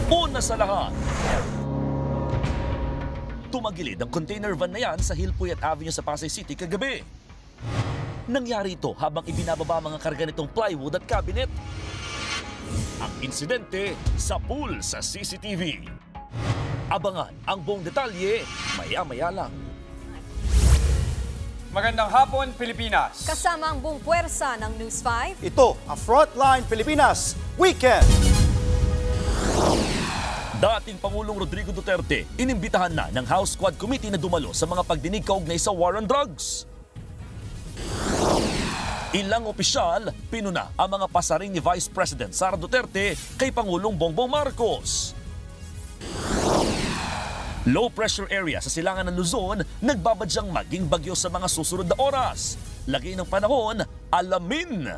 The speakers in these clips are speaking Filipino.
Una sa lahat, tumagilid ang container van na yan sa Hillpuyat Avenue sa Pasay City kagabi. Nangyari ito habang ibinababa mga karga nitong plywood at cabinet. Ang insidente sa pool sa CCTV. Abangan ang buong detalye maya-maya lang. Magandang hapon, Pilipinas. Kasama ang buong puwersa ng News 5. Ito ang Frontline Pilipinas Weekend. Dating Pangulong Rodrigo Duterte, inimbitahan na ng House Quad Committee na dumalo sa mga pagdinig kaugnay sa war on drugs. Ilang opisyal, pinuna ang mga pasaring ni Vice President Sara Duterte kay Pangulong Bongbong Marcos. Low pressure area sa silangan ng Luzon, nagbabadyang maging bagyo sa mga susunod na oras. Lagay ng panahon, alamin.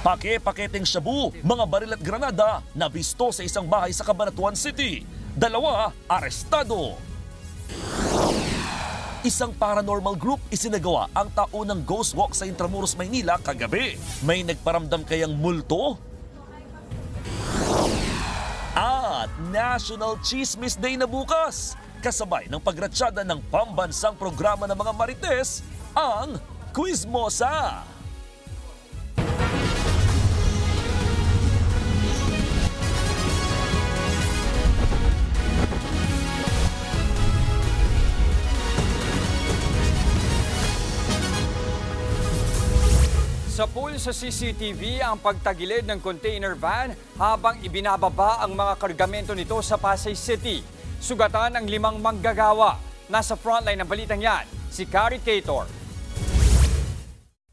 Paketeng shabu, mga baril at granada nabisto sa isang bahay sa Cabanatuan City. 2 arestado. Isang paranormal group isinagawa ang taunang ghost walk sa Intramuros, Maynila kagabi. May nagparamdam kayang multo? At National Chismis Day na bukas. Kasabay ng pagratsyada ng pambansang programa ng mga Marites, ang Quizmosa. Sa pool sa CCTV ang pagtagilid ng container van habang ibinababa ang mga kargamento nito sa Pasay City. Sugatan ang 5 manggagawa. Nasa frontline ng balitang yan, si Carrie Cator.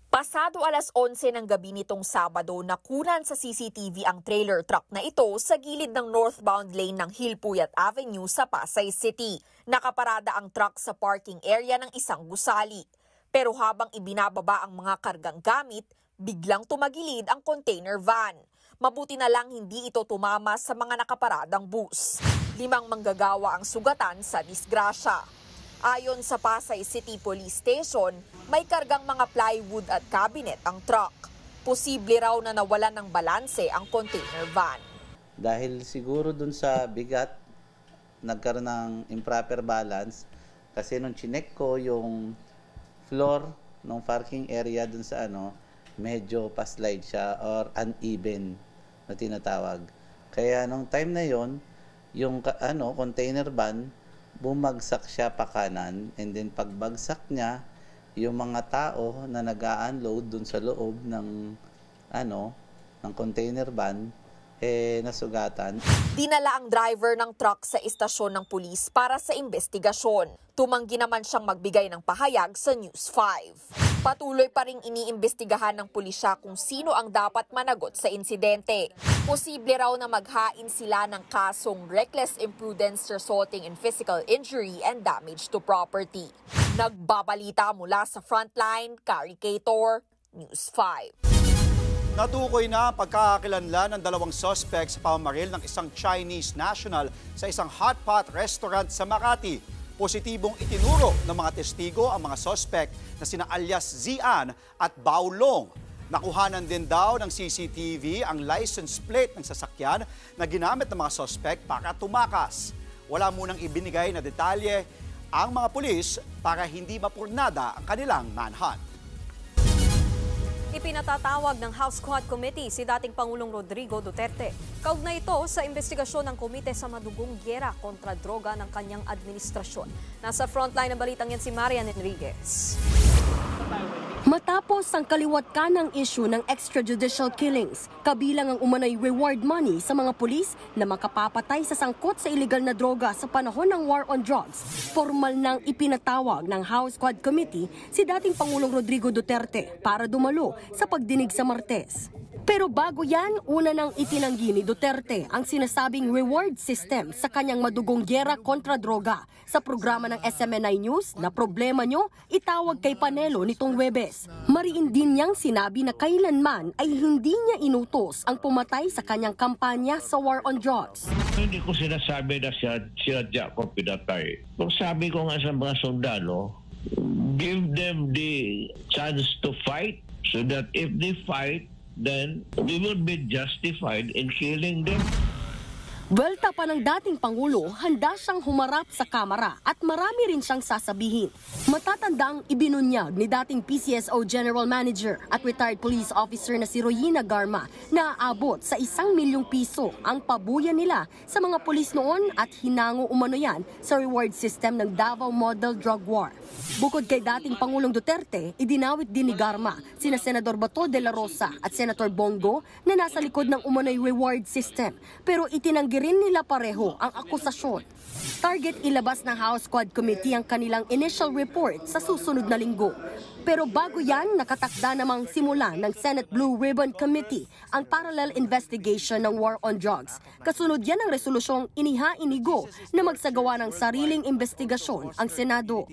Pasado alas 11 ng gabi nitong Sabado, nakunan sa CCTV ang trailer truck na ito sa gilid ng northbound lane ng Hillpuyat Avenue sa Pasay City. Nakaparada ang truck sa parking area ng isang gusali. Pero habang ibinababa ang mga kargang gamit, biglang tumagilid ang container van. Mabuti na lang hindi ito tumama sa mga nakaparadang bus. 5 manggagawa ang sugatan sa disgrasya. Ayon sa Pasay City Police Station, may kargang mga plywood at cabinet ang truck. Posible raw na nawalan ng balanse ang container van. Dahil siguro dun sa bigat, nagkaroon ng improper balance kasi nung chinek ko yung floor ng parking area dun sa medyo pa-slide siya or uneven na tinatawag. Kaya nung time na yon, yung container van, bumagsak siya pa kanan, and then pagbagsak niya, yung mga tao na nag-a-unload dun sa loob ng container van, nasugatan. Dinala ang driver ng truck sa istasyon ng pulis para sa investigasyon. Tumanggi naman siyang magbigay ng pahayag sa News 5. Patuloy pa ring iniimbestigahan ng pulisya kung sino ang dapat managot sa insidente. Posible raw na maghain sila ng kasong reckless imprudence resulting in physical injury and damage to property. Nagbabalita mula sa Frontline, Carrie Cator, News 5. Natukoy na ang pagkakakilanlan ng 2 suspect sa pamamaril ng isang Chinese national sa isang hot pot restaurant sa Makati. Positibong itinuro ng mga testigo ang mga suspect na sina alias Zian at Bao Long. Nakuhanan din daw ng CCTV ang license plate ng sasakyan na ginamit ng mga suspect para tumakas. Wala munang ibinigay na detalye ang mga pulis para hindi mapurnada ang kanilang manhunt. Ipinatatawag ng House Quad Committee si dating Pangulong Rodrigo Duterte. Kaugnay ito sa investigasyon ng komite sa madugong giyera kontra droga ng kanyang administrasyon. Nasa frontline ng balitang yan si Marian Enriquez. Matapos ang kaliwat kanang issue ng extrajudicial killings, kabilang ang umano'y reward money sa mga pulis na makapapatay sa sangkot sa iligal na droga sa panahon ng war on drugs, formal nang ipinatawag ng House Quad Committee si dating Pangulong Rodrigo Duterte para dumalo sa pagdinig sa Martes. Pero bago yan, una nang itinanggi ni Duterte ang sinasabing reward system sa kanyang madugong giyera kontra droga sa programa ng SMNI News na problema nyo, itawag kay Panelo nitong Huwebes. Mariin din niyang sinabi na kailanman ay hindi niya inutos ang pumatay sa kanyang kampanya sa war on drugs. Hindi ko sinasabi na sinadya ko pinatay. Kung sabi ko nga sa mga sundalo, give them the chance to fight so that if they fight, then we would be justified in killing them. Welta pa ng dating Pangulo, handa siyang humarap sa kamera at marami rin siyang sasabihin. Matatanda ang ibinunyag ni dating PCSO General Manager at retired police officer na si Royina Garma na aabot sa 1 milyong piso ang pabuyan nila sa mga pulis noon at hinango umano yan sa reward system ng Davao Model Drug War. Bukod kay dating Pangulong Duterte, idinawit din ni Garma sina Senador Bato de la Rosa at Senator Bongo na nasa likod ng umano'y reward system pero itinanggi rin nila pareho ang akusasyon. Target ilabas ng House Quad Committee ang kanilang initial report sa susunod na linggo. Pero bago yan, nakatakda namang simula ng Senate Blue Ribbon Committee ang parallel investigation ng war on drugs. Kasunod yan ang resolusyong iniha-inigo na magsagawa ng sariling investigasyon ang Senado.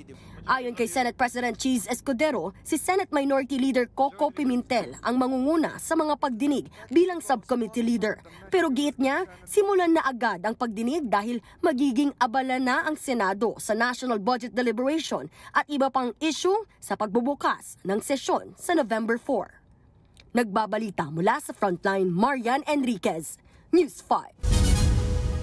Ayon kay Senate President Cheese Escudero, si Senate Minority Leader Coco Pimentel ang mangunguna sa mga pagdinig bilang subcommittee leader. Pero giit niya, simulan na agad ang pagdinig dahil magiging abala na ang Senado sa National Budget Deliberation at iba pang issue sa pagbubukas ng sesyon sa November 4. Nagbabalita mula sa Frontline, Marian Enriquez, News 5.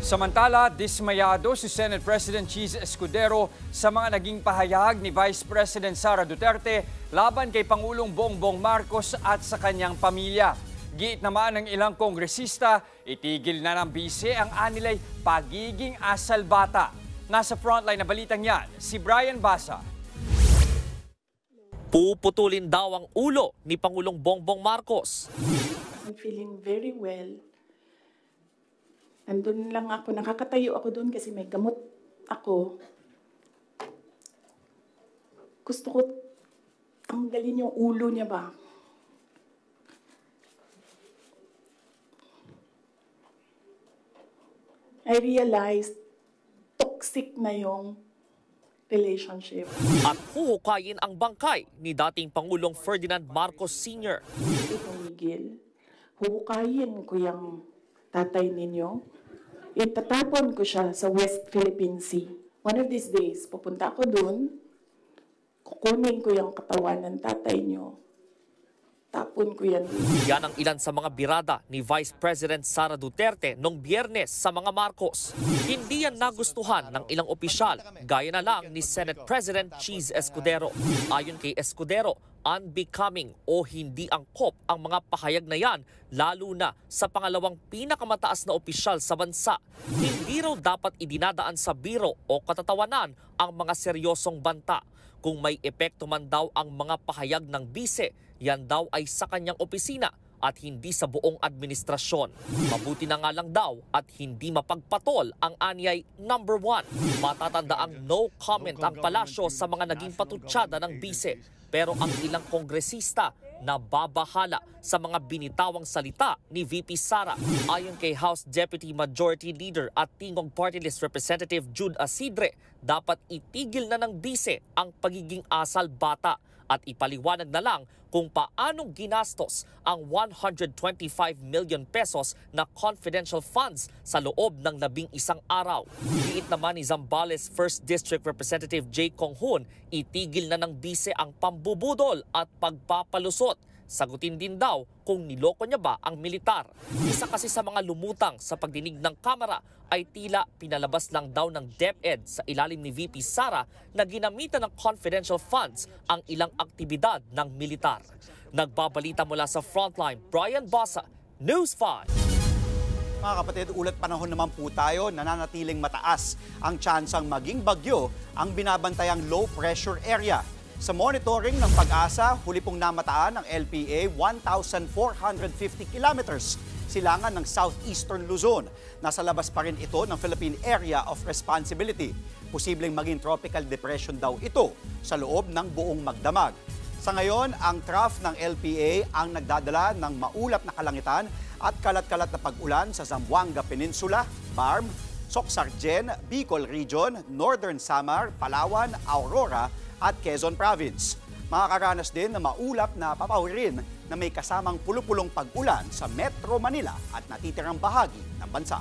Samantala, dismayado si Senate President Cheese Escudero sa mga naging pahayag ni Vice President Sara Duterte laban kay Pangulong Bongbong Marcos at sa kanyang pamilya. Giit naman ng ilang kongresista, itigil na ng bise ang anilay pagiging asal bata. Nasa frontline na balitang yan, si Brian Basa. Puputulin daw ang ulo ni Pangulong Bongbong Marcos. I'm feeling very well. Andun lang ako, nakakatayo ako doon kasi may gamot ako. Gusto ko tanggalin yung ulo niya ba. I realized toxic na yung relationship. At huhukayin ang bangkay ni dating Pangulong Ferdinand Marcos Sr. Itong Miguel, huhukayin ko yung tatay ninyo. Itatapon ko siya sa West Philippine Sea. One of these days, pupunta ako doon, kukunin ko yung katawan ng tatay niyo. Tapon ko yan. Yan ang ilan sa mga birada ni Vice President Sara Duterte noong Biyernes sa mga Marcos. Hindi yan nagustuhan ng ilang opisyal, gaya na lang ni Senate President Cheese Escudero. Ayon kay Escudero, unbecoming o hindi angkop ang mga pahayag na yan, lalo na sa pangalawang pinakamataas na opisyal sa bansa. Hindi raw dapat idinadaan sa biro o katatawanan ang mga seryosong banta. Kung may epekto man daw ang mga pahayag ng bise, yan daw ay sa kanyang opisina at hindi sa buong administrasyon. Mabuti na nga lang daw at hindi mapagpatol ang anyay number 1. Matatanda ang no comment ang palasyo sa mga naging patutsada ng bise. Pero ang ilang kongresista nababahala sa mga binitawang salita ni VP Sara. Ayon kay House Deputy Majority Leader at Tingog Party List Representative Jude Asidre, dapat itigil na ng bise ang pagiging asal bata at ipaliwanag na lang kung paanong ginastos ang 125 million pesos na confidential funds sa loob ng 11 araw. Diit naman ni Zambales 1st District Representative J. Conghun, itigil na ng bise ang pambubudol at pagpapalusot. Sagutin din daw kung niloko niya ba ang militar. Isa kasi sa mga lumutang sa pagdinig ng Kamara ay tila pinalabas lang daw ng DepEd sa ilalim ni VP Sara na ginamitan ng confidential funds ang ilang aktibidad ng militar. Nagbabalita mula sa Frontline, Brian Basa, News 5. Mga kapatid, ulat panahon naman po tayo, nananatiling mataas ang tsansang maging bagyo ang binabantayang low pressure area. Sa monitoring ng Pag-asa, huli pong namataan ng LPA 1,450 kilometers silangan ng southeastern Luzon. Nasa labas pa rin ito ng Philippine Area of Responsibility. Posibleng maging tropical depression daw ito sa loob ng buong magdamag. Sa ngayon, ang trough ng LPA ang nagdadala ng maulap na kalangitan at kalat-kalat na pag-ulan sa Zamboanga Peninsula, Barm, Socsargen, Bicol Region, Northern Samar, Palawan, Aurora, at Quezon Province. Makakaranas din na maulap na papawirin na may kasamang pulupulong pag-ulan sa Metro Manila at natitirang bahagi ng bansa.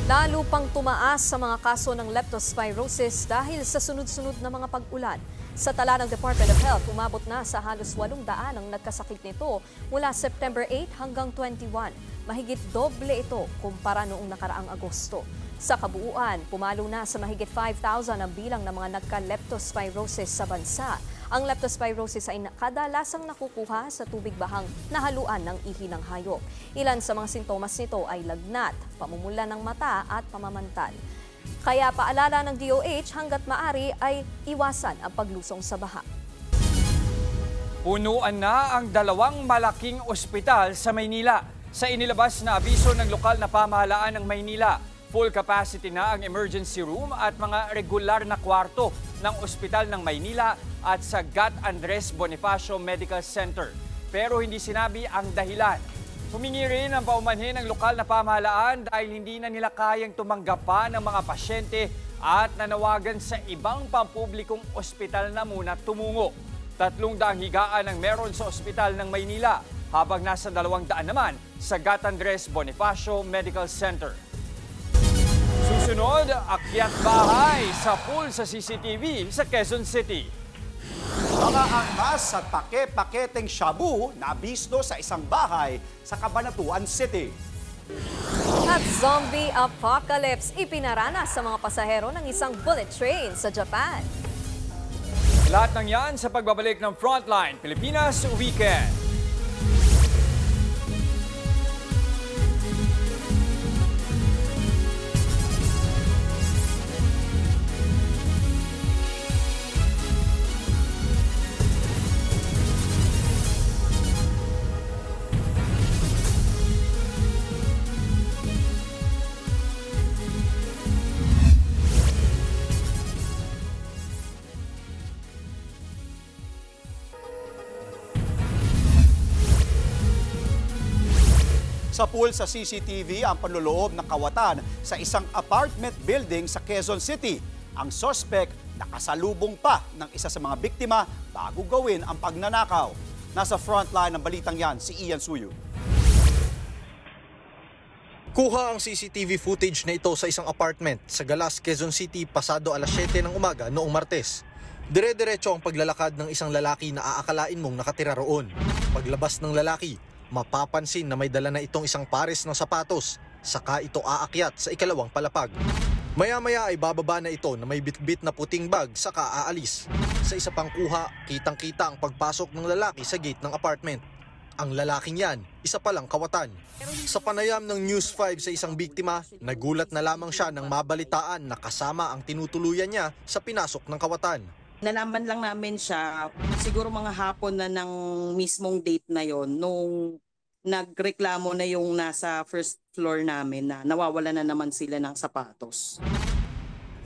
Lalo pang tumaas sa mga kaso ng leptospirosis dahil sa sunod-sunod na mga pag-ulan. Sa tala ng Department of Health, umabot na sa halos 800 ang nagkasakit nito mula September 8 hanggang 21. Mahigit doble ito kumpara noong nakaraang Agosto. Sa kabuuan, pumalo na sa mahigit 5,000 ang bilang ng mga nagka-leptospirosis sa bansa. Ang leptospirosis ay kadalasang nakukuha sa tubig bahang nahaluan ng ihi ng hayop. Ilan sa mga sintomas nito ay lagnat, pamumula ng mata at pamamantal. Kaya paalala ng DOH hanggat maaari ay iwasan ang paglusong sa baha. Punuan na ang 2 malaking ospital sa Maynila. Sa inilabas na abiso ng lokal na pamahalaan ng Maynila, full capacity na ang emergency room at mga regular na kwarto ng ospital ng Maynila at sa Gat Andres Bonifacio Medical Center. Pero hindi sinabi ang dahilan. Humingi rin ang paumanhin ng lokal na pamahalaan dahil hindi na nila kayang tumanggap pa ng mga pasyente at nanawagan sa ibang pampublikong ospital na muna tumungo. 300 higaan ang meron sa ospital ng Maynila habang nasa 200 naman sa Gat Andres Bonifacio Medical Center. Susunod, akyat bahay sa pool sa CCTV sa Quezon City. Mga armas at pake-paketeng shabu na abisto sa isang bahay sa Cabanatuan City. At zombie apocalypse ipinaranas sa mga pasahero ng isang bullet train sa Japan. Lahat ng yan sa pagbabalik ng Frontline Pilipinas Weekend. Sa pool sa CCTV ang panloloob ng kawatan sa isang apartment building sa Quezon City. Ang sospek nakasalubong pa ng isa sa mga biktima bago gawin ang pagnanakaw. Nasa frontline ng balitang yan si Ian Suyu. Kuha ang CCTV footage na ito sa isang apartment sa Galas, Quezon City pasado alas 7 ng umaga noong Martes. Dire-diretso ang paglalakad ng isang lalaki na aakalain mong nakatira roon. Paglabas ng lalaki, mapapansin na may dala na itong isang pares ng sapatos, saka ito aakyat sa ikalawang palapag. Maya-maya ay bababa na ito na may bitbit na puting bag saka aalis. Sa isa pang kuha, kitang-kita ang pagpasok ng lalaki sa gate ng apartment. Ang lalaking yan, isa palang kawatan. Sa panayam ng News 5 sa isang biktima, nagulat na lamang siya nang mabalitaan na kasama ang tinutuluyan niya sa pinasok ng kawatan. Nalaman lang namin siya siguro mga hapon na ng mismong date na yon nung nagreklamo na yung nasa first floor namin na nawawala na naman sila ng sapatos.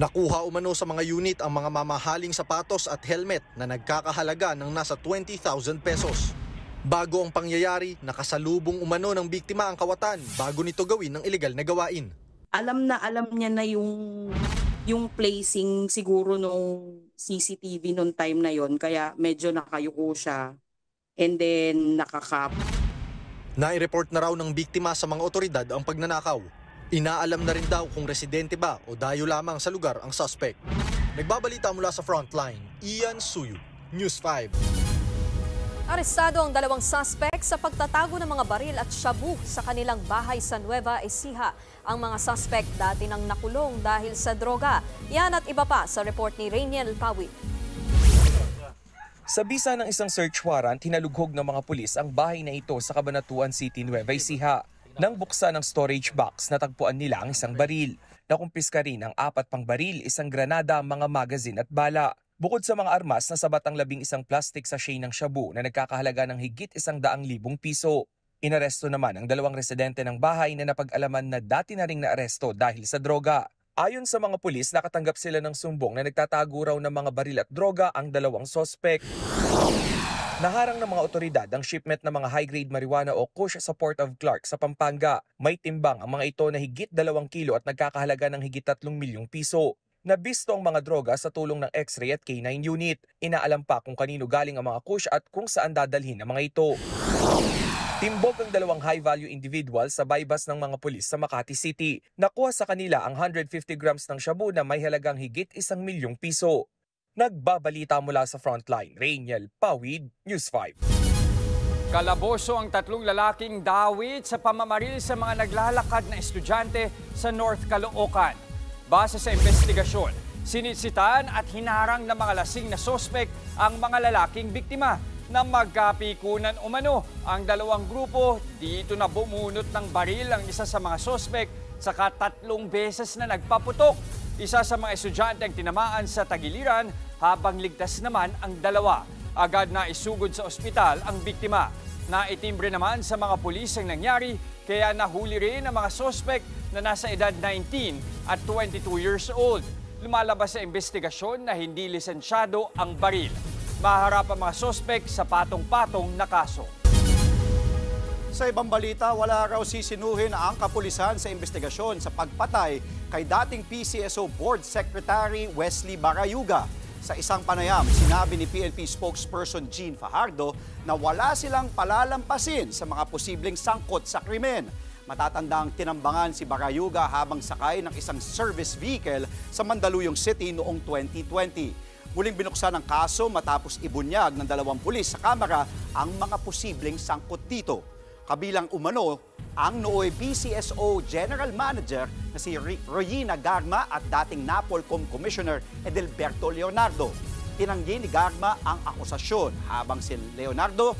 Nakuha umano sa mga unit ang mga mamahaling sapatos at helmet na nagkakahalaga ng nasa 20,000 pesos. Bago ang pangyayari, nakasalubong umano ng biktima ang kawatan bago nito gawin ng ilegal na gawain. Alam niya na yung placing siguro nung CCTV nung time na yon kaya medyo nakayuko siya and then nakakap. Nai-report na raw ng biktima sa mga otoridad ang pagnanakaw. Inaalam na rin daw kung residente ba o dayo lamang sa lugar ang suspect. Nagbabalita mula sa Frontline, Ian Suyu, News 5. Arestado ang 2 suspect sa pagtatago ng mga baril at shabu sa kanilang bahay sa Nueva Ecija. Ang mga suspect dati nang nakulong dahil sa droga. Yan at iba pa sa report ni Rainiel Pawit. Sa bisa ng isang search warrant, hinalughog ng mga pulis ang bahay na ito sa Cabanatuan City, Nueva Ecija. Nang buksan ang storage box, natagpuan nila ang isang baril. Nakumpiska rin ang 4 pang baril, isang granada, mga magazine at bala. Bukod sa mga armas, nasabat ang 11 plastic sachet ng shabu na nagkakahalaga ng higit 100,000 piso. Inaresto naman ang 2 residente ng bahay na napag-alaman na dati na ring naaresto dahil sa droga. Ayon sa mga pulis, nakatanggap sila ng sumbong na nagtatago raw ng mga baril at droga ang 2 sospek. Naharang ng mga otoridad ang shipment ng mga high-grade marijuana o kush sa Port of Clark sa Pampanga. May timbang ang mga ito na higit 2 kilo at nagkakahalaga ng higit 3 milyong piso. Nabisto ang mga droga sa tulong ng X-ray at K9 unit. Inaalam pa kung kanino galing ang mga kush at kung saan dadalhin ang mga ito. Timbog ang 2 high-value individual sa baybas ng mga pulis sa Makati City. Nakuha sa kanila ang 150 grams ng shabu na may halagang higit 1 milyong piso. Nagbabalita mula sa frontline, Rainiel Pawid, News 5. Kalaboso ang 3 lalaking dawit sa pamamaril sa mga naglalakad na estudyante sa North Caloocan. Base sa investigasyon, sinisitan at hinarang ng mga lasing na sospek ang mga lalaking biktima. Na magkapikunan umano ang 2 grupo, dito na bumunot ng baril ang isa sa mga sospek saka 3 beses na nagpaputok. Isa sa mga estudyante ang tinamaan sa tagiliran habang ligtas naman ang 2. Agad na isugod sa ospital ang biktima. Naitimbre naman sa mga pulis ang nangyari kaya nahuli rin ang mga sospek na nasa edad 19 at 22 years old. Lumalabas sa investigasyon na hindi lisensyado ang baril. Maharap ang mga sospek sa patong-patong na kaso. Sa ibang balita, wala raw sisinuhin ang kapulisan sa investigasyon sa pagpatay kay dating PCSO Board Secretary Wesley Barayuga. Sa isang panayam, sinabi ni PNP spokesperson Jean Fajardo na wala silang palalampasin sa mga posibleng sangkot sa krimen. Matatandang tinambangan si Barayuga habang sakay ng isang service vehicle sa Mandaluyong City noong 2020. Muling binuksan ang kaso matapos ibunyag ng 2 pulis sa kamera ang mga posibleng sangkot dito. Kabilang umano ang nooy PCSO General Manager na si Royina Garma at dating NAPOLCOM Commissioner Edelberto Leonardo. Tinanggi ni Garma ang akusasyon habang si Leonardo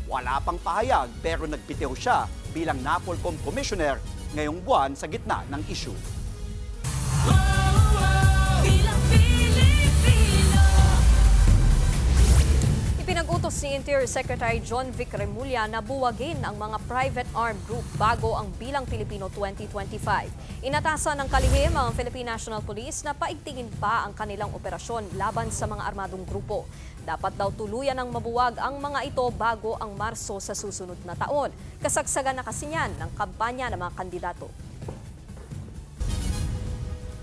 wala pang pahayag pero nagbitiw siya bilang NAPOLCOM Commissioner ngayong buwan sa gitna ng issue. Pinag-utos ni Interior Secretary John Vic Remulla na buwagin ang mga private armed group bago ang Bilang Pilipino 2025. Inatasan ng kalihim ang Philippine National Police na paigtingin pa ang kanilang operasyon laban sa mga armadong grupo. Dapat daw tuluyan ng mabuwag ang mga ito bago ang Marso sa susunod na taon. Kasagsagan na kasi yan ng kampanya ng mga kandidato.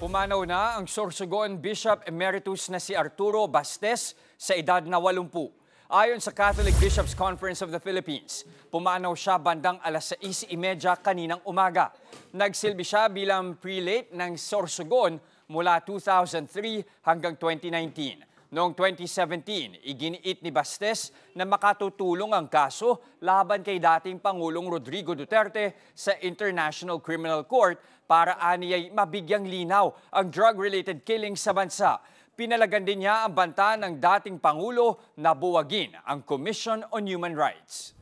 Pumanaw na ang Sorsogon Bishop Emeritus na si Arturo Bastes sa edad na 80. Ayon sa Catholic Bishops Conference of the Philippines, pumanaw siya bandang 6:30 kaninang umaga. Nagsilbi siya bilang prelate ng Sorsogon mula 2003 hanggang 2019. Noong 2017, iginiit ni Bastes na makatutulong ang kaso laban kay dating Pangulong Rodrigo Duterte sa International Criminal Court para aniyay mabigyang linaw ang drug-related killings sa bansa. Pinalagan din niya ang banta ng dating Pangulo na buwagin ang Commission on Human Rights.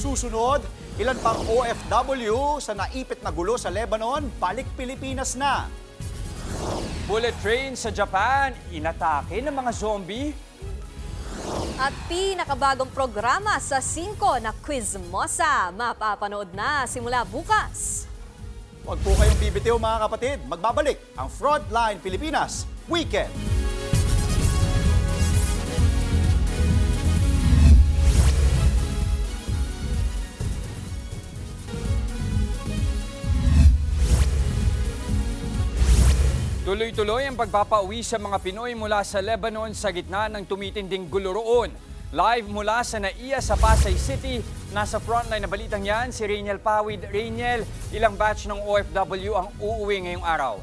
Susunod, ilan pang OFW sa naipit na gulo sa Lebanon, balik Pilipinas na. Bullet train sa Japan, inatake ng mga zombie. At pinakabagong programa sa 5 na Quizmosa, mapapanood na simula bukas. Huwag po kayong bibitiw mga kapatid, magbabalik ang Frontline Pilipinas Weekend. Tuloy-tuloy ang pagpapauwi sa mga Pinoy mula sa Lebanon sa gitna ng tumitinding gulo roon. Live mula sa NAIA sa Pasay City, nasa frontline na balitang yan si Rainiel Pawid. Rainiel, ilang batch ng OFW ang uuwi ngayong araw?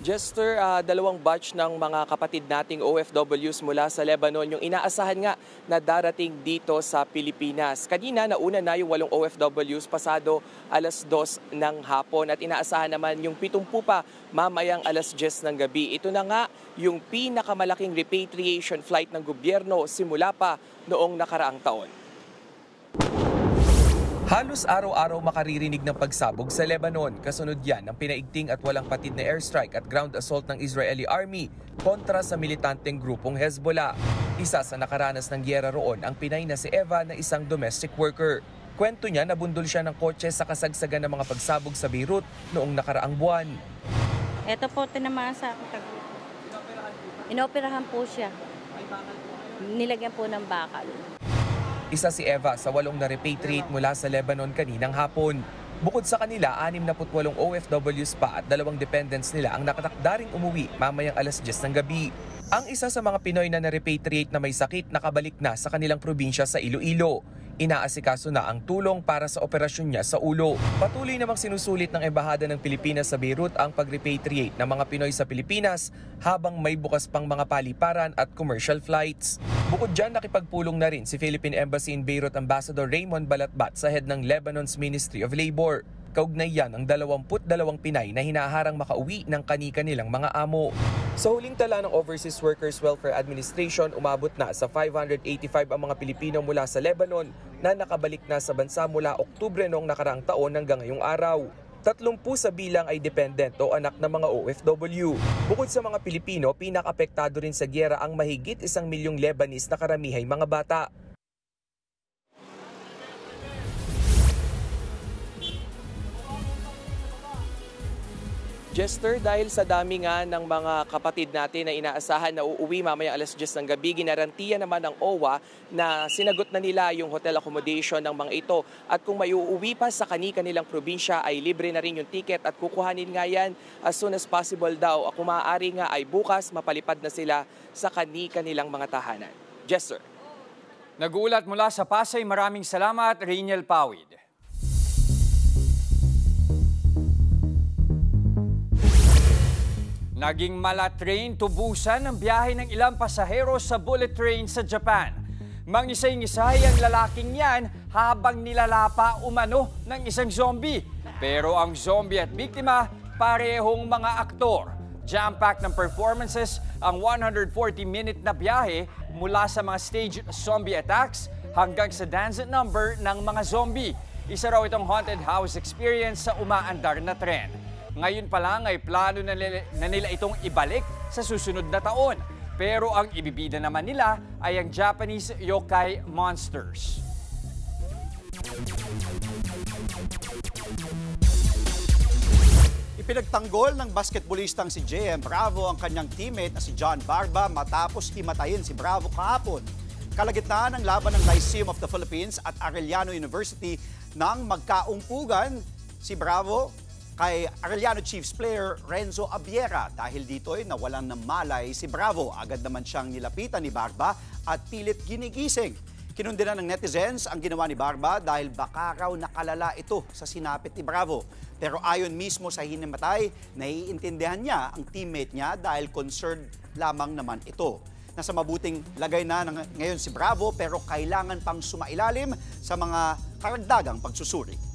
Jester, 2 batch ng mga kapatid nating OFWs mula sa Lebanon yung inaasahan nga na darating dito sa Pilipinas. Kanina nauna na yung 8 OFWs pasado 2:00 ng hapon at inaasahan naman yung 70 pa mamayang 10:00 ng gabi. Ito na nga yung pinakamalaking repatriation flight ng gobyerno simula pa noong nakaraang taon. Halos araw-araw makaririnig ng pagsabog sa Lebanon. Kasunod yan ng pinaigting at walang patid na airstrike at ground assault ng Israeli Army kontra sa militanteng grupong Hezbollah. Isa sa nakaranas ng giyera roon ang Pinay na si Eva na isang domestic worker. Kwento niya nabundol siya ng kotse sa kasagsagan ng mga pagsabog sa Beirut noong nakaraang buwan. Ito po, tinamaan sa akin. Inoperahan po siya. Nilagyan po ng bakal. Isa si Eva sa 8 na repatriate mula sa Lebanon kaninang hapon. Bukod sa kanila, 68 OFWs pa at 2 dependents nila ang nakatakdaring umuwi mamayang 10:00 ng gabi. Ang isa sa mga Pinoy na na-repatriate na may sakit nakabalik na sa kanilang probinsya sa Iloilo. Inaasikaso na ang tulong para sa operasyon niya sa ulo. Patuloy namang sinusulit ng Embahada ng Pilipinas sa Beirut ang pag-repatriate ng mga Pinoy sa Pilipinas habang may bukas pang mga paliparan at commercial flights. Bukod dyan, nakipagpulong na rin si Philippine Embassy in Beirut Ambassador Raymond Balatbat sa head ng Lebanon's Ministry of Labor. Kaugnay yan ang 22 Pinay na hinaharang makauwi ng kani-kanilang mga amo. Sa huling tala ng Overseas Workers Welfare Administration, umabot na sa 585 ang mga Pilipino mula sa Lebanon na nakabalik na sa bansa mula Oktubre noong nakaraang taon hanggang ngayong araw. 30 sa bilang ay dependent o anak ng mga OFW. Bukod sa mga Pilipino, pinaka-apektado rin sa giyera ang mahigit 1 milyong Lebanese na karamihay mga bata. Jester, dahil sa dami nga ng mga kapatid natin na inaasahan na uuwi mamaya alas 10 ng gabi, ginarantiya naman ng OWA na sinagot na nila yung hotel accommodation ng mga ito. At kung may uuwi pa sa kanilang probinsya ay libre na rin yung ticket at kukuhanin nga yan as soon as possible daw. Kung maaari nga ay bukas mapalipad na sila sa kanilang mga tahanan. Jester. Nag-uulat mula sa Pasay, maraming salamat, Rainiel Pawid. Naging malatrain tubusan ang biyahe ng ilang pasahero sa bullet train sa Japan. Mangisay-ngisay ang lalaking yan habang nilalapa umano ng isang zombie. Pero ang zombie at biktima, parehong mga aktor. Jam-packed ng performances ang 140-minute na biyahe mula sa mga staged zombie attacks hanggang sa dance number ng mga zombie. Isa raw itong haunted house experience sa umaandar na tren. Ngayon pa lang ay plano na nila itong ibalik sa susunod na taon. Pero ang ibibida naman nila ay ang Japanese yokai monsters. Ipinagtanggol ng basketballistang si J.M. Bravo ang kanyang teammate na si John Barba matapos himatayin si Bravo kahapon. Kalagitnaan ng laban ng Lyceum of the Philippines at Arellano University nang magkaumpugan si Bravo kay Arellano Chiefs player Renzo Abiera. Dahil dito ay nawalan ng malay si Bravo. Agad naman siyang nilapitan ni Barba at pilit ginigising. Kinundinan ng netizens ang ginawa ni Barba dahil baka raw nakalala ito sa sinapit ni Bravo. Pero ayon mismo sa hinimatay, naiintindihan niya ang teammate niya dahil concerned lamang naman ito. Nasa mabuting lagay na ngayon si Bravo pero kailangan pang sumailalim sa mga karagdagang pagsusuri.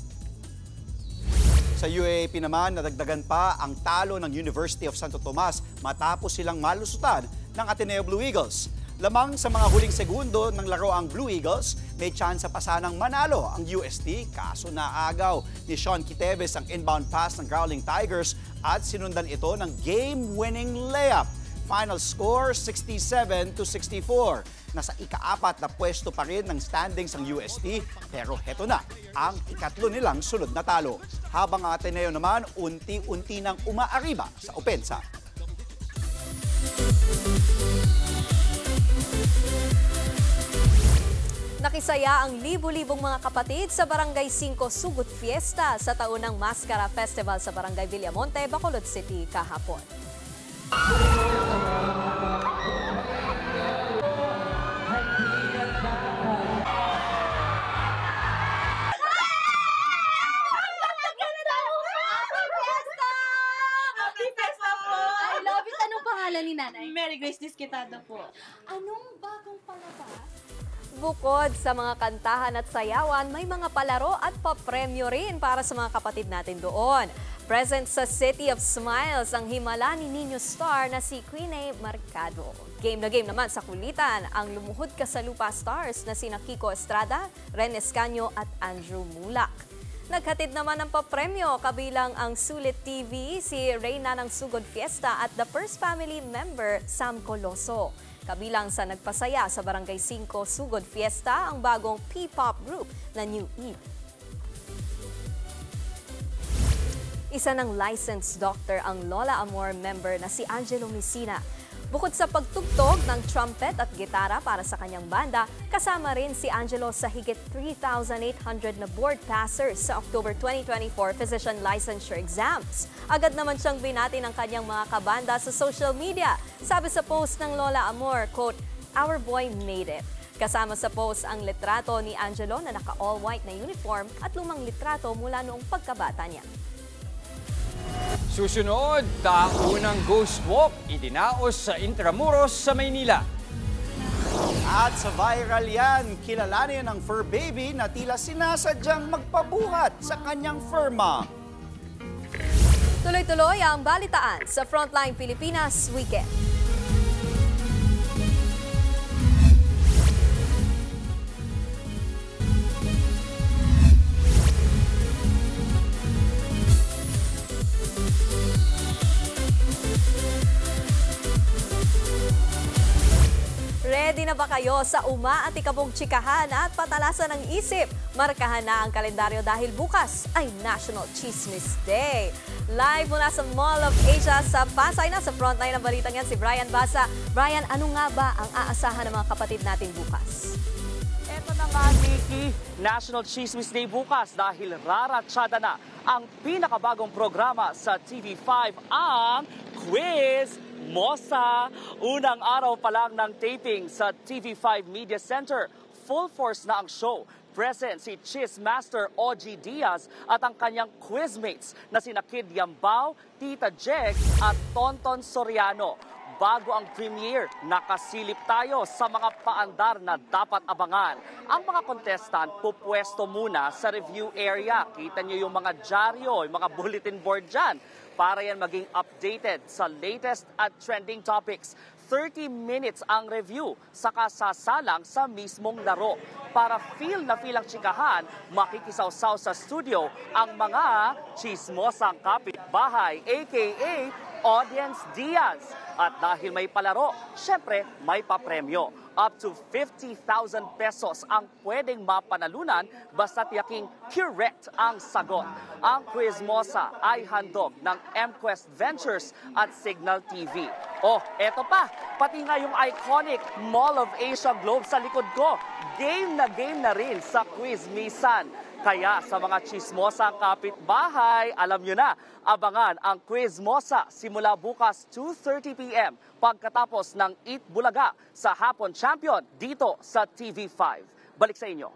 Sa UAAP naman, nadagdagan pa ang talo ng University of Santo Tomas matapos silang malusutan ng Ateneo Blue Eagles. Lamang sa mga huling segundo ng laro ang Blue Eagles, may tsansa pa sanang manalo ang UST kaso naagaw ni Sean Quiteves ang inbound pass ng Growling Tigers at sinundan ito ng game-winning layup. Final score 67-64. Nasa ika-4 na pwesto pa rin ng standings ang UST pero heto na ang ikatlo nilang sunod na talo. Habang ang Ateneo naman unti-unti nang umaariba sa opensa. Nakisaya ang libu-libong mga kapatid sa Barangay 5 Sugut Fiesta sa taunang Mascara Festival sa Barangay Villamonte, Bacolod City kahapon. Ni Nanay? Mary Grace Disquitado po. Anong bagong palabas? Bukod sa mga kantahan at sayawan, may mga palaro at papremyo rin para sa mga kapatid natin doon. Present sa City of Smiles ang himala ni Niño Star na si Queen A. Marcado. Game na game naman sa kulitan ang lumuhod ka sa lupa stars na sina Kiko Estrada, Ren Escaño at Andrew Mulak. Naghatid naman ng papremyo kabilang ang Sulit TV, si Reyna ng Sugod Fiesta at the first family member Sam Coloso. Kabilang sa nagpasaya sa Barangay 5 Sugod Fiesta ang bagong P-pop group na New Eve. Isa ng licensed doctor ang Lola Amor member na si Angelo Messina. Bukod sa pagtugtog ng trumpet at gitara para sa kanyang banda, kasama rin si Angelo sa higit 3,800 na board passers sa October 2024 physician licensure exams. Agad naman siyang binati ng kanyang mga kabanda sa social media. Sabi sa post ng Lola Amor, quote, "Our boy made it. Kasama sa post ang litrato ni Angelo na naka-all-white na uniform at lumang litrato mula noong pagkabata niya. Susunod, taunang ghost walk idinaos sa Intramuros sa Maynila. At sa viral yan, kilalanin ang fur baby na tila sinasadyang magpabuhat sa kanyang fur mom. Tuloy-tuloy ang balitaan sa Frontline Pilipinas Weekend. Ready na ba kayo sa umaatikabong tsikahan at patalasan ng isip? Markahan na ang kalendaryo dahil bukas ay National Chismis Day. Live mula sa Mall of Asia sa Pasay na sa frontline ng balitang yan si Brian Basa. Brian, ano nga ba ang aasahan ng mga kapatid natin bukas? Ito na nga, Nikki, National Chismis Day bukas dahil raratsyada na ang pinakabagong programa sa TV5, ang Quiz Mosa. Unang araw pa lang ng taping sa TV5 Media Center. Full force na ang show. Present si Chiz Master Ogie Diaz at ang kanyang quizmates na sina Kid Yambao, Tita Jex at Tonton Soriano. Bago ang premiere, nakasilip tayo sa mga paandar na dapat abangan. Ang mga contestant pupwesto muna sa review area. Kita niyo yung mga dyaryo, yung mga bulletin board dyan, para yan maging updated sa latest at trending topics. 30 minutes ang review, saka sasalang sa mismong laro. Para feel na feel ang tsikahan, makikisawsaw sa studio ang mga chismosang kapitbahay, aka Audience Diaz. At dahil may palaro, syempre may papremyo. Up to 50,000 pesos ang pwedeng mapanalunan basta tiyaking correct ang sagot. Ang Quiz Mosa ay handog ng MQuest Ventures at Signal TV. Oh, eto pa, pati nga yung iconic Mall of Asia Globe sa likod ko. Game na rin sa Quiz Misan. Kaya sa mga chismosang kapitbahay, alam nyo na, abangan ang Quiz Mosa simula bukas 2:30 p.m. pagkatapos ng Eat Bulaga sa Hapon Champion dito sa TV5. Balik sa inyo.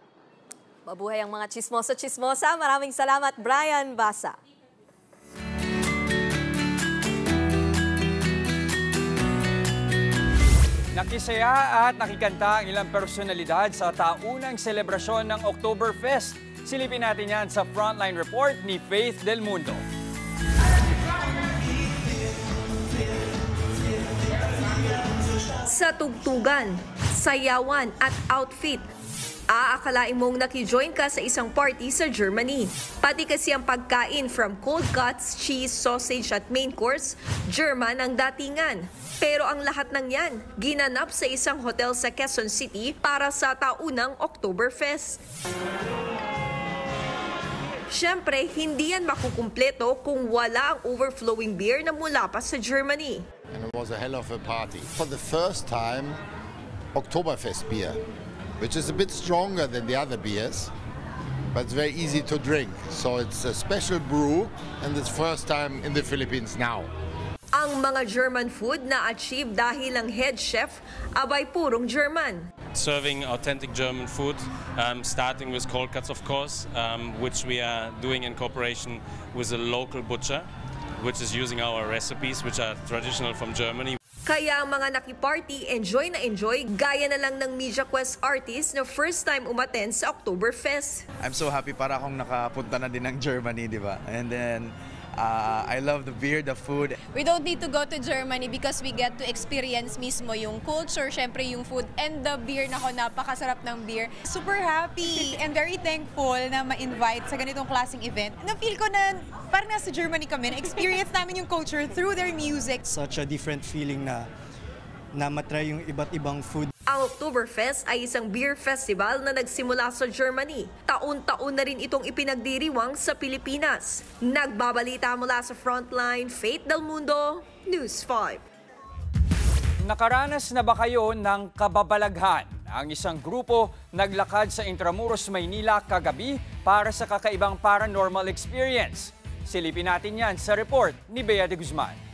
Mabuhay ang mga chismosa-chismosa. Maraming salamat, Brian Basa. Nakisaya at nakikanta ang ilang personalidad sa taunang selebrasyon ng Oktoberfest. Silipin natin yan sa Frontline Report ni Faith Del Mundo. Sa tugtugan, sayawan at outfit, aakalain mong nakijoin ka sa isang party sa Germany. Pati kasi ang pagkain from cold cuts, cheese, sausage at main course, German ang datingan. Pero ang lahat ng yan, ginanap sa isang hotel sa Quezon City para sa taunang Oktoberfest. Siyempre, hindi yan makukumpleto kung wala ang overflowing beer na mula pa sa Germany. And it was a hell of a party. For the first time, Oktoberfest beer, which is a bit stronger than the other beers, but it's very easy to drink. So it's a special brew, and it's first time in the Philippines now. Ang mga German food na achieve dahil ang head chef abay purong German. Serving authentic German food, starting with cold cuts, of course, which we are doing in cooperation with a local butcher, which is using our recipes, which are traditional from Germany. Kaya ang mga nakiparty, enjoy na enjoy, gaya na lang ng MediaQuest artist na first time umattend sa Oktoberfest. I'm so happy para akong nakapunta na din ng Germany, di ba? And then, I love the beer, the food. We don't need to go to Germany because we get to experience mismo yung culture, syempre yung food, and the beer. Nako, napakasarap ng beer. Super happy and very thankful na ma-invite sa ganitong klaseng event. Na-feel ko na parang nasa Germany kami, na-experience namin yung culture through their music. Such a different feeling na matry yung iba't ibang food. Ang Oktoberfest ay isang beer festival na nagsimula sa Germany. Taon-taon na rin itong ipinagdiriwang sa Pilipinas. Nagbabalita mula sa Frontline, Faith Del Mundo, News 5. Nakaranas na ba kayo ng kababalaghan? Ang isang grupo naglakad sa Intramuros, Maynila kagabi para sa kakaibang paranormal experience. Silipin natin yan sa report ni Bea de Guzman.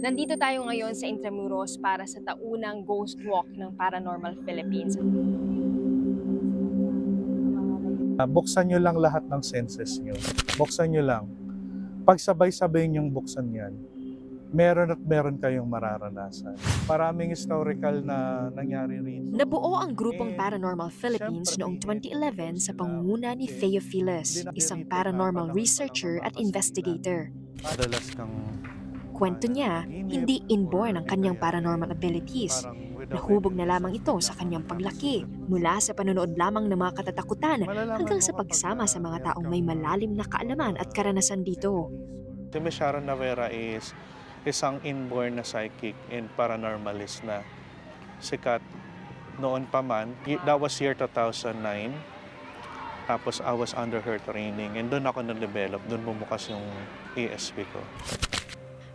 Nandito tayo ngayon sa Intramuros para sa taunang Ghost Walk ng Paranormal Philippines. Buksan nyo lang lahat ng senses nyo. Buksan nyo lang. Pag sabay-sabay nyong buksan yan, meron at meron kayong mararanasan. Maraming historical na nangyari rito. Nabuo ang grupong Paranormal Philippines noong 2011 sa pangunguna ni Theophilus, isang paranormal researcher at investigator. Madalas kang Kwento niya, hindi inborn ang kanyang paranormal abilities. Nahubog na lamang ito sa kanyang paglaki, mula sa panonood lamang ng mga katatakutan hanggang sa pagsama sa mga taong may malalim na kaalaman at karanasan dito. Si Miss Sharon Navera is isang inborn na psychic and paranormalist na sikat noon pa man. That was year 2009. Tapos I was under her training and doon ako na-develop, doon bumukas yung ESP ko.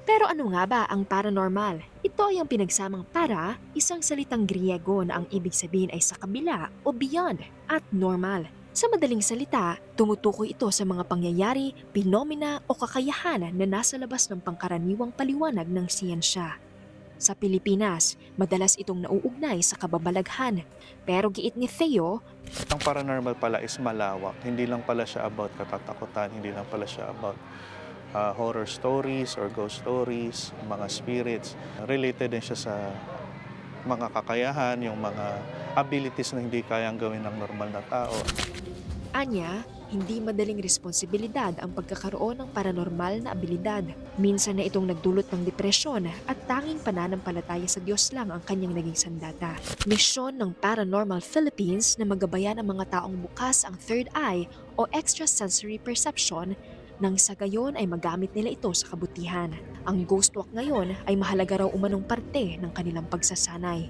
Pero ano nga ba ang paranormal? Ito ay ang pinagsamang para, isang salitang Griego na ang ibig sabihin ay sa kabila o beyond at normal. Sa madaling salita, tumutukoy ito sa mga pangyayari, pinomena o kakayahan na nasa labas ng pangkaraniwang paliwanag ng siyensya. Sa Pilipinas, madalas itong nauugnay sa kababalaghan. Pero giit ni Theo, ang paranormal pala is malawak. Hindi lang pala siya about katatakutan, hindi lang pala siya about horror stories or ghost stories, mga spirits. Related din siya sa mga kakayahan, yung mga abilities na hindi kayang gawin ng normal na tao. Anya, hindi madaling responsibilidad ang pagkakaroon ng paranormal na abilidad. Minsan na itong nagdulot ng depresyon at tanging pananampalataya sa Diyos lang ang kanyang naging sandata. Misyon ng Paranormal Philippines na magabayan ang mga taong bukas ang third eye o extrasensory perception nang sa gayon ay magamit nila ito sa kabutihan. Ang Ghost Walk ngayon ay mahalaga raw umanong parte ng kanilang pagsasanay.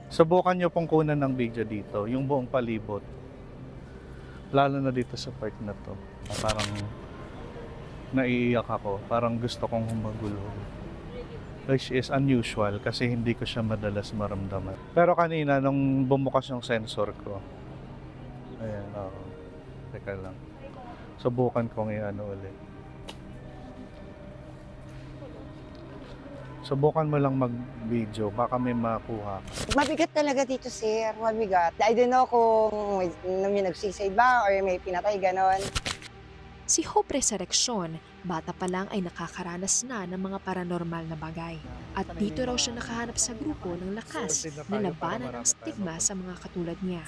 Subukan nyo pong kunan ng video dito, yung buong palibot. Lalo na dito sa part na to. Parang naiiyak ako, parang gusto kong humagulo. Which is unusual kasi hindi ko siya madalas maramdaman. Pero kanina nung bumukas yung sensor ko, ayan, teka lang. Subukan kong i-ano ulit. Subukan mo lang mag-video, baka may makuha. Mabigat talaga dito, sir. Mabigat. I don't know kung may nagsisay ba or may pinatay, ganon. Si Hope Resurrection, bata pa lang ay nakakaranas na ng mga paranormal na bagay. At dito raw siya nakahanap sa grupo ng lakas na labanan ng stigma sa mga katulad niya.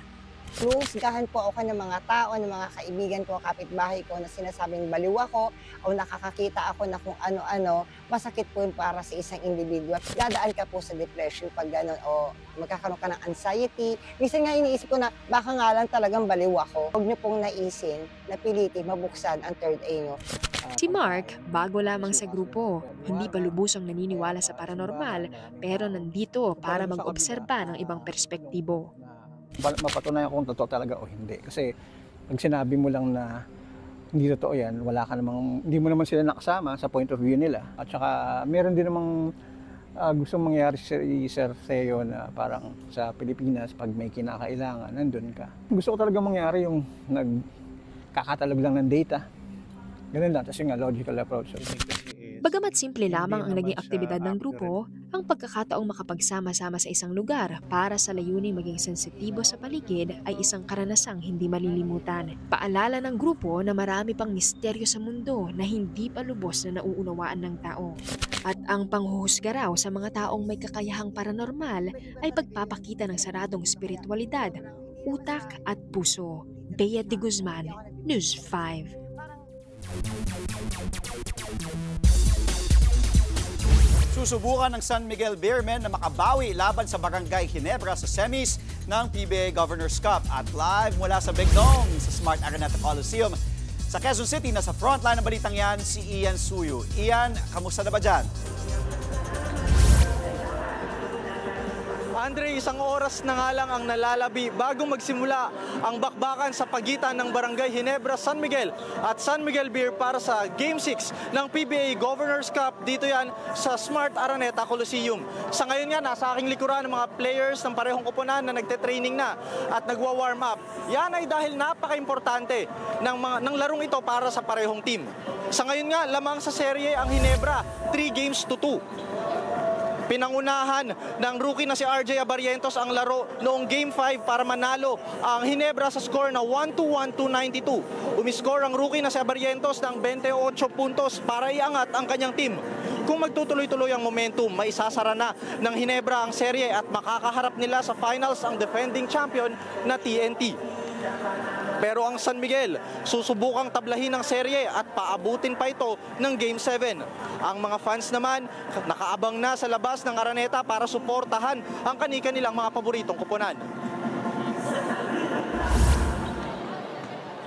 Husgahan po ako ng mga tao, ng mga kaibigan ko, kapitbahay ko na sinasabing baliw ako o nakakakita ako na kung ano-ano, masakit po yun para sa isang individual. Dadaan ka po sa depression pag gano'n o magkakaroon ka ng anxiety. Minsan nga iniisip ko na baka nga lang talagang baliw ako. Huwag niyo pong naisin, napilitin, mabuksan ang third eye niyo. Si Mark, bago lamang sa grupo, hindi pa lubusang naniniwala sa paranormal pero nandito para mag-obserba ng ibang perspektibo. Mapatunayan kung totoo talaga o hindi. Kasi pag sinabi mo lang na hindi totoo yan, wala ka namang, hindi mo naman sila nakasama sa point of view nila. At saka meron din namang gustong mangyari si Sir Theo na parang sa Pilipinas, pag may kinakailangan, nandun ka. Gusto ko talaga mangyari yung nagkakatalog lang ng data. Ganun lang, kasi nga logical approach. Bagamat simple lamang ang naging aktibidad ng grupo, ang pagkakataong makapagsama-sama sa isang lugar para sa layuning maging sensitibo sa paligid ay isang karanasang hindi malilimutan. Paalala ng grupo na marami pang misteryo sa mundo na hindi pa lubos na nauunawaan ng tao. At ang panghuhusga raw sa mga taong may kakayahang paranormal ay pagpapakita ng saradong spiritualidad, utak at puso. Bea de Guzman, News 5. Susubukan ng San Miguel Beermen na makabawi laban sa Barangay Ginebra sa semis ng PBA Governor's Cup. At live mula sa Big Dome sa Smart Araneta Coliseum sa Quezon City, nasa frontline ng balitang yan si Ian Suyu. Ian, kamusta na ba dyan? Andre, isang oras na nga lang ang nalalabi bago magsimula ang bakbakan sa pagitan ng Barangay Ginebra, San Miguel at San Miguel Beer para sa Game 6 ng PBA Governor's Cup. Dito yan sa Smart Araneta Coliseum. Sa ngayon nga, nasa aking likuran ng mga players ng parehong koponan na nagte-training na at nagwa-warm up. Yan ay dahil napaka-importante ng larong ito para sa parehong team. Sa ngayon nga, lamang sa serye ang Ginebra, 3-2. Pinangunahan ng rookie na si RJ Abarrientos ang laro noong Game 5 para manalo ang Ginebra sa score na 102-192. Umiscore ang rookie na si Abarrientos ng 28 puntos para iangat ang kanyang team. Kung magtutuloy-tuloy ang momentum, may isasara na ng Ginebra ang serye at makakaharap nila sa finals ang defending champion na TNT. Pero ang San Miguel, susubukang tablahin ang serye at paabutin pa ito ng Game 7. Ang mga fans naman, nakaabang na sa labas ng Araneta para suportahan ang kani-kanilang mga paboritong kuponan.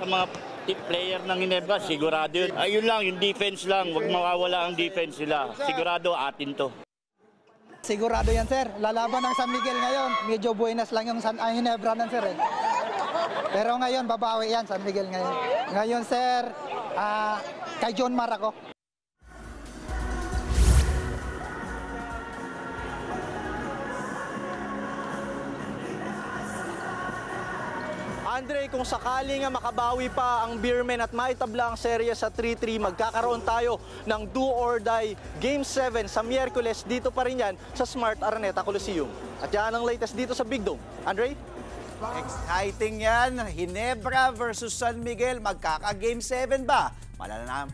Sa mga tip player ng Ginebra, sigurado yun. Ayun lang, yung defense lang. Huwag mawawala ang defense nila. Sigurado atin to. Sigurado yan, sir. Lalaban ng San Miguel ngayon. Medyo buenas lang yung Ginebra ng sir. Pero ngayon, babawi yan, San Miguel ngayon. Ngayon, sir, kay John Mar ako. Andre, kung sakali nga makabawi pa ang Beermen at maitabla ang serye sa 3-3, magkakaroon tayo ng do or die Game 7 sa Miyerkules. Dito pa rin yan sa Smart Araneta Coliseum. At yan ang latest dito sa Big Dome. Andre? Exciting yan. Ginebra versus San Miguel. Magkaka-Game 7 ba?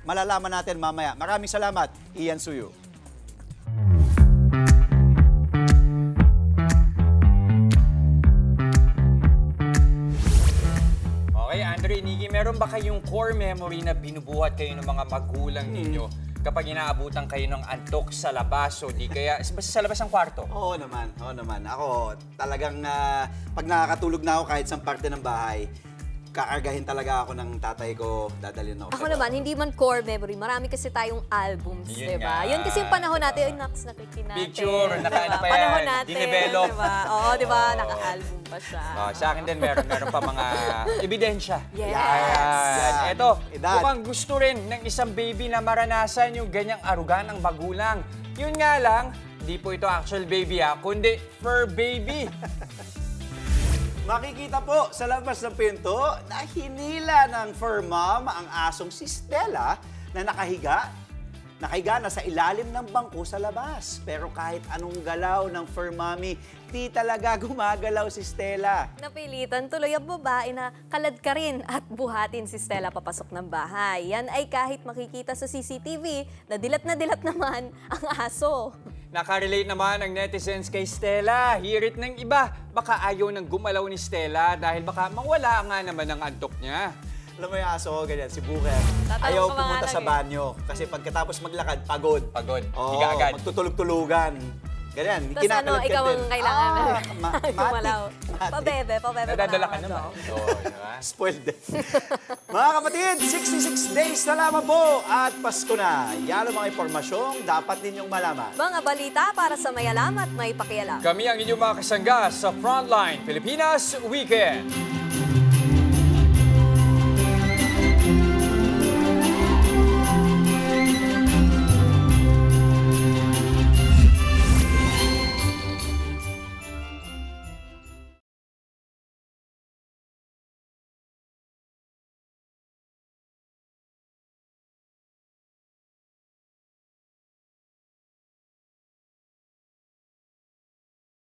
Malalaman natin mamaya. Maraming salamat, Ian Suyu. Okay, Andre, Nikki, meron ba kayong core memory na binubuhat kayo ng mga magulang ninyo kapag inaabutan kayo ng antok sa labas o di kaya sa labas ng kwarto? Oo naman, oo naman. Ako talagang pag nakakatulog na ako kahit sa parte ng bahay, kakargahin talaga ako ng tatay ko, dadalhin ako. Ako naman, hindi man core memory. Marami kasi tayong albums, di ba? Yun kasi yung panahon natin, nakikin natin. Picture, nakaano pa yan, panahon natin, dinevelop. Diba? Oo, di ba? Naka-album pa siya. Sa akin din, meron pa mga ebidensya. Yes. Yan. Ito, mukhang gusto rin ng isang baby na maranasan yung ganyang arugan ng magulang. Yun nga lang, di po ito actual baby kundi fur baby. Makikita po sa labas ng pinto na hinila ng fur mom ang asong si Stella na nakahiga na sa ilalim ng bangko sa labas. Pero kahit anong galaw ng fur mommy, di talaga gumagalaw si Stella. Napilitan tuloy ang babae na kalad ka rin at buhatin si Stella papasok ng bahay. Yan ay kahit makikita sa CCTV na dilat naman ang aso. Nakarelate naman ang netizens kay Stella. Hirit ng iba, baka ayaw nang gumalaw ni Stella dahil baka mawala nga naman ang antok niya. Alam mo yung aso ko, ganyan, si Booker. Ayaw pumunta sa banyo kasi pagkatapos maglakad, pagod. Higa agad. Magtutulog-tulugan. Ganyan, kinakalat ka ikaw ang kailangan gumalaw. Pabebe. Nadadala ka naman. Spoiled din. Mga kapatid, 66 days na lamang po at Pasko na. Yan ang mga impormasyong dapat ninyong malaman. Mga balita para sa may alam at may pakialam. Kami ang inyong mga kasangga sa Frontline Pilipinas Weekend.